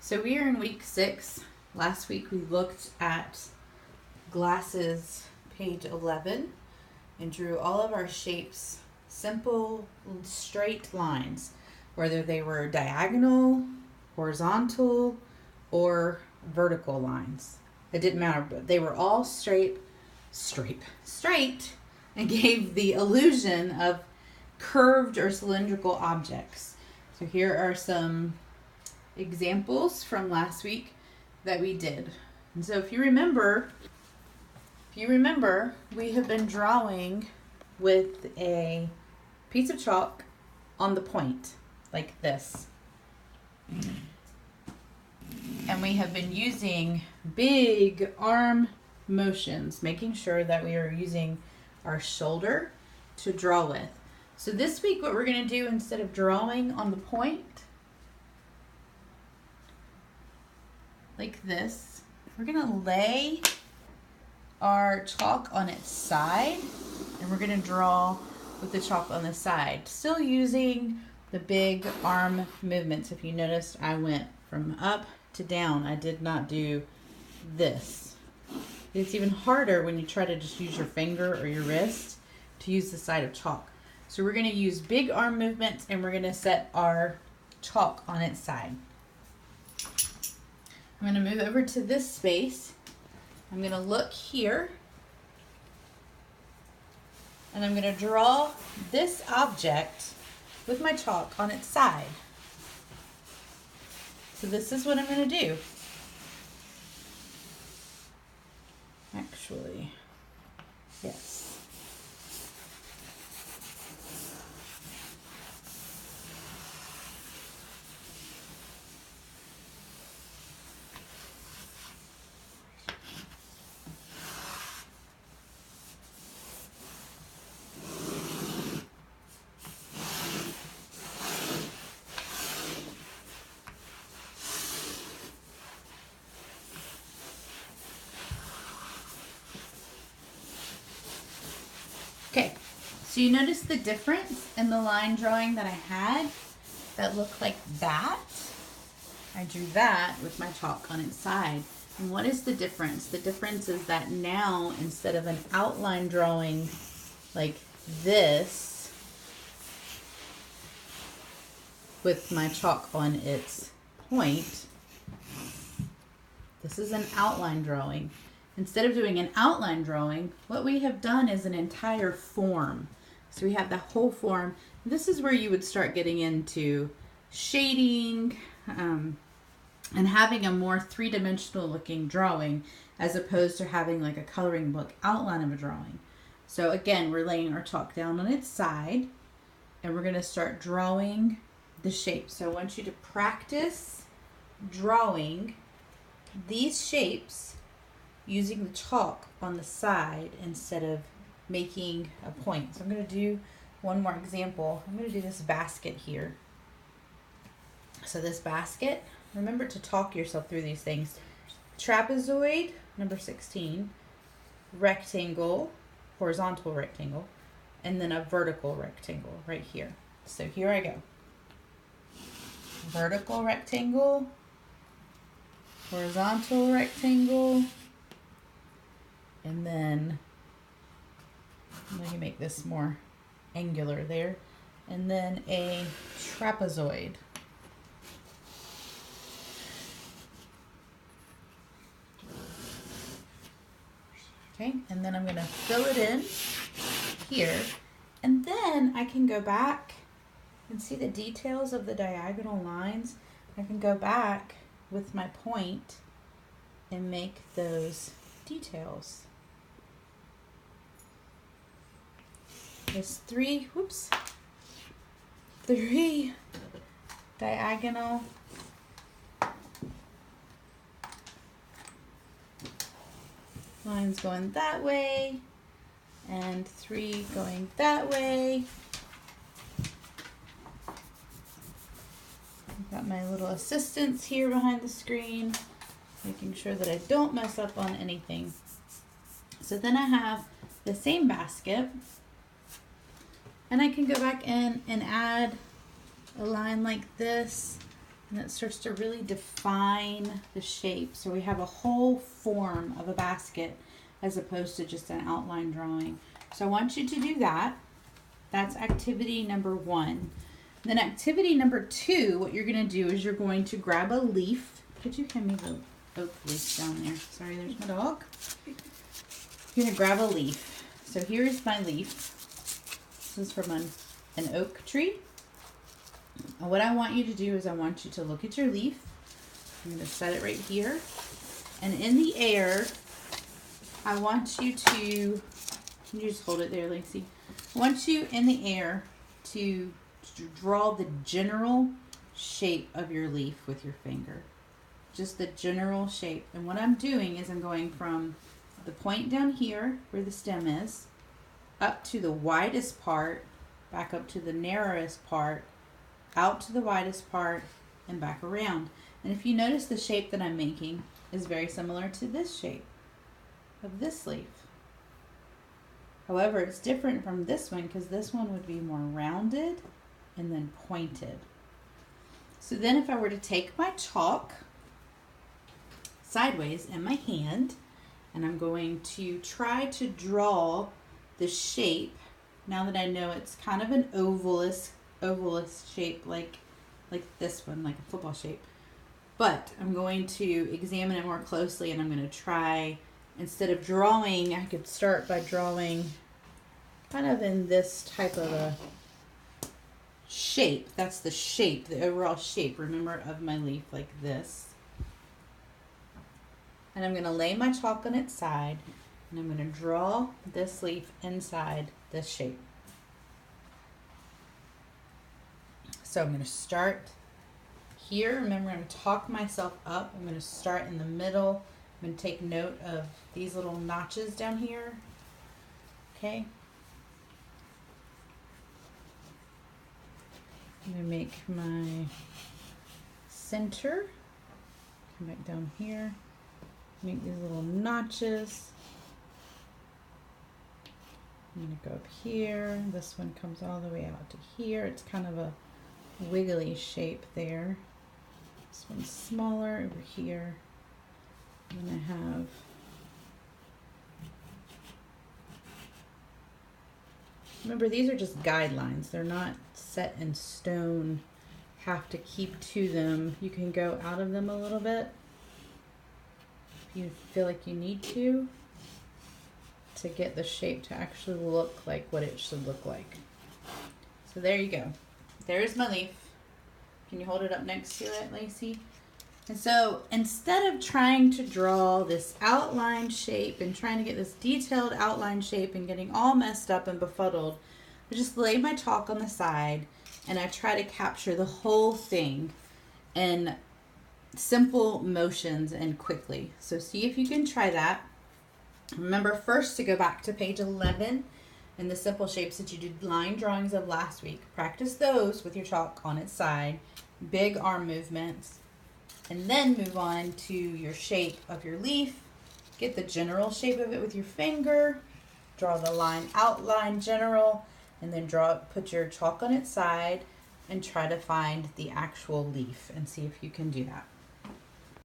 So we are in week 6. Last week we looked at glasses, page 11, and drew all of our shapes, simple straight lines, whether they were diagonal, horizontal, or vertical lines. It didn't matter, but they were all straight, and gave the illusion of curved or cylindrical objects. So here are some examples from last week that we did. And so if you remember, we have been drawing with a piece of chalk on the point, like this. And we have been using big arm motions, making sure that we are using our shoulder to draw with. So this week what we're going to do, instead of drawing on the point, like this, we're going to lay our chalk on its side, and we're going to draw with the chalk on the side, still using the big arm movements. If you noticed, I went from up to down. I did not do this. It's even harder when you try to just use your finger or your wrist to use the side of chalk. So we're going to use big arm movements, and we're going to set our chalk on its side. I'm going to move over to this space. I'm going to look here, and I'm going to draw this object with my chalk on its side. So this is what I'm going to do. Actually, yes. Okay, so you notice the difference in the line drawing that I had that looked like that? I drew that with my chalk on its side. And what is the difference? The difference is that now, instead of an outline drawing like this with my chalk on its point, this is an outline drawing. Instead of doing an outline drawing, what we have done is an entire form. So we have the whole form. This is where you would start getting into shading and having a more three-dimensional looking drawing, as opposed to having like a coloring book outline of a drawing. So again, we're laying our chalk down on its side, and we're going to start drawing the shape. So I want you to practice drawing these shapes using the chalk on the side instead of making a point. So I'm going to do one more example. I'm going to do this basket here. So this basket, remember to talk yourself through these things. Trapezoid, number 16, rectangle, horizontal rectangle, and then a vertical rectangle right here. So here I go. Vertical rectangle, horizontal rectangle, and then let me make this more angular there, and then a trapezoid. Okay, and then I'm going to fill it in here, and then I can go back and see the details of the diagonal lines. I can go back with my point and make those details. There's three diagonal lines going that way, and 3 going that way. I've got my little assistants here behind the screen, making sure that I don't mess up on anything. So then I have the same basket, and I can go back in and add a line like this And it starts to really define the shape. So we have a whole form of a basket as opposed to just an outline drawing. So I want you to do that. That's activity number 1. Then activity number 2, what you're going to do is you're going to grab a leaf. Could you hand me the oak leaf down there? Sorry, there's my dog. You're going to grab a leaf. So here's my leaf. This is from an oak tree. And what I want you to do is I want you to look at your leaf. I'm going to set it right here. And in the air, I want you to, can you just hold it there, Lacey? I want you in the air to draw the general shape of your leaf with your finger. Just the general shape. And what I'm doing is I'm going from the point down here where the stem is, up to the widest part, back up to the narrowest part, out to the widest part, and back around. And if you notice, the shape that I'm making is very similar to this shape of this leaf. However, it's different from this one because this one would be more rounded and then pointed. So then if I were to take my chalk sideways in my hand, and I'm going to try to draw the shape, now that I know it's kind of an ovalous shape, like this one, like a football shape. But I'm going to examine it more closely, and I'm going to try, instead of drawing, I could start by drawing kind of in this type of a shape. That's the shape, the overall shape, remember, of my leaf, like this. And I'm going to lay my chalk on its side, and I'm going to draw this leaf inside this shape. So I'm going to start here. Remember, I'm going to talk myself up. I'm going to start in the middle. I'm going to take note of these little notches down here. Okay. I'm going to make my center. Come back down here. Make these little notches. I'm going to go up here. This one comes all the way out to here. It's kind of a wiggly shape there. This one's smaller over here. I'm going to have remember, these are just guidelines. They're not set in stone. Have to keep to them. You can go out of them a little bit if you feel like you need to get the shape to actually look like what it should look like. So there you go. There's my leaf. Can you hold it up next to it, Lacey? And so instead of trying to draw this outline shape and trying to get this detailed outline shape and getting all messed up and befuddled, I just lay my chalk on the side and I try to capture the whole thing in simple motions and quickly. So see if you can try that. Remember first to go back to page 11 and the simple shapes that you did line drawings of last week. Practice those with your chalk on its side, big arm movements, and then move on to your shape of your leaf. Get the general shape of it with your finger, draw the line outline general, and then put your chalk on its side and try to find the actual leaf and see if you can do that.